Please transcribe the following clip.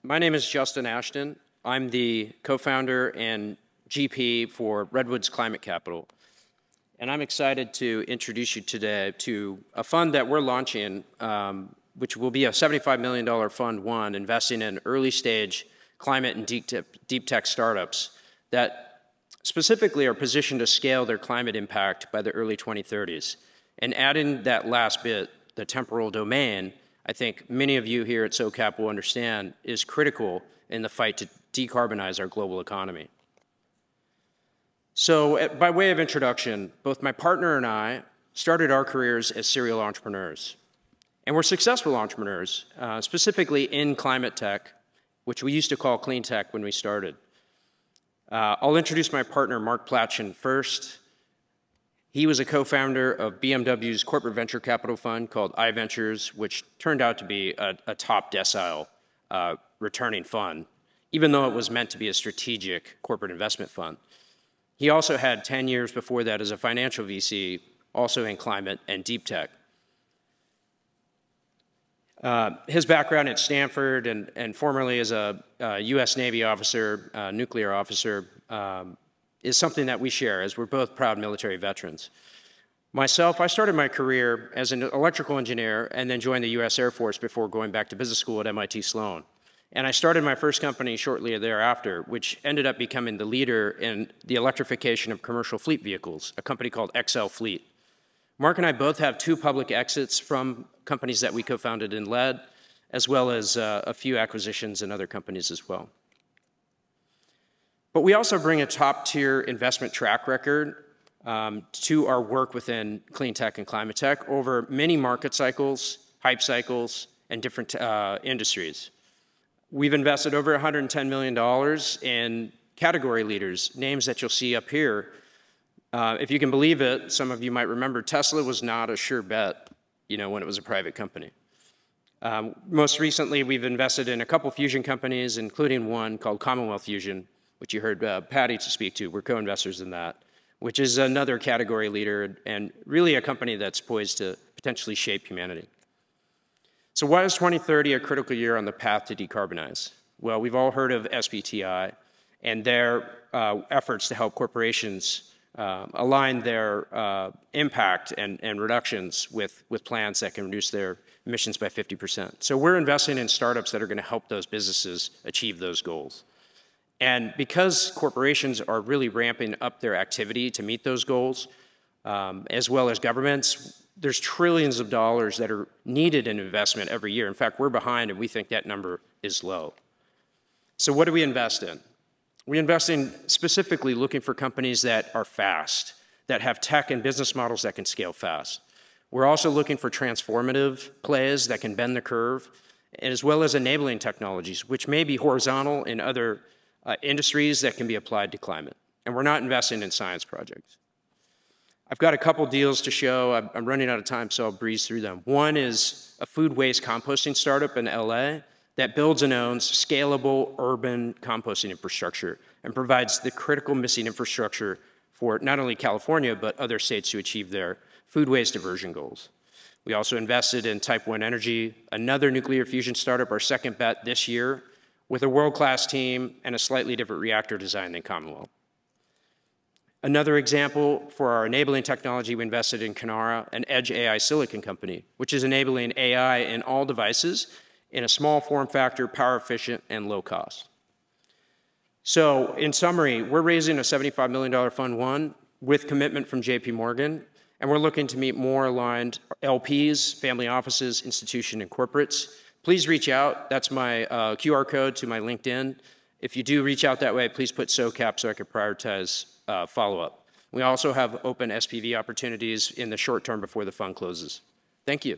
My name is Ashton. I'm the co-founder and GP for Redwoods Climate Capital. And I'm excited to introduce you today to a fund that we're launching, which will be a $75 million fund one, investing in early stage climate and deep tech startups that specifically are positioned to scale their climate impact by the early 2030s. And adding that last bit, the temporal domain, I think many of you here at SOCAP will understand is critical in the fight to decarbonize our global economy. So by way of introduction, both my partner and I started our careers as serial entrepreneurs. And we're successful entrepreneurs, specifically in climate tech, which we used to call clean tech when we started. I'll introduce my partner, Mark Platchen, first. He was a co-founder of BMW's corporate venture capital fund called iVentures, which turned out to be a top decile returning fund, even though it was meant to be a strategic corporate investment fund. He also had 10 years before that as a financial VC, also in climate and deep tech. His background at Stanford and formerly as a US Navy officer, nuclear officer, is something that we share, as we're both proud military veterans. Myself, I started my career as an electrical engineer and then joined the US Air Force before going back to business school at MIT Sloan. And I started my first company shortly thereafter, which ended up becoming the leader in the electrification of commercial fleet vehicles, a company called XL Fleet. Mark and I both have 2 public exits from companies that we co-founded and led, as well as a few acquisitions in other companies as well. But we also bring a top-tier investment track record to our work within clean tech and climate tech over many market cycles, hype cycles, and different industries. We've invested over $110 million in category leaders, names that you'll see up here. If you can believe it, some of you might remember Tesla was not a sure bet, when it was a private company. Most recently, we've invested in a couple fusion companies, including one called Commonwealth Fusion, which you heard Patty speak to. We're co-investors in that, which is another category leader and really a company that's poised to potentially shape humanity. So why is 2030 a critical year on the path to decarbonize? Well, we've all heard of SBTI and their efforts to help corporations align their impact and reductions with plans that can reduce their emissions by 50%. So we're investing in startups that are going to help those businesses achieve those goals. And because corporations are really ramping up their activity to meet those goals, as well as governments, there's trillions of dollars that are needed in investment every year. In fact, we're behind and we think that number is low. So what do we invest in? We invest in specifically looking for companies that are fast, that have tech and business models that can scale fast. We're also looking for transformative plays that can bend the curve, as well as enabling technologies, which may be horizontal in other industries that can be applied to climate. And we're not investing in science projects. I've got a couple deals to show. I'm running out of time, so I'll breeze through them. One is a food waste composting startup in LA that builds and owns scalable urban composting infrastructure and provides the critical missing infrastructure for not only California, but other states to achieve their food waste diversion goals. We also invested in Type 1 Energy, another nuclear fusion startup, our second bet this year, with a world-class team and a slightly different reactor design than Commonwealth. Another example for our enabling technology, we invested in Canara, an edge AI silicon company, which is enabling AI in all devices in a small form factor, power efficient, and low cost. So in summary, we're raising a $75 million fund one with commitment from JP Morgan, and we're looking to meet more aligned LPs, family offices, institutions, and corporates. Please reach out. That's my QR code to my LinkedIn. If you do reach out that way, please put SOCAP so I can prioritize follow-up. We also have open SPV opportunities in the short term before the fund closes. Thank you.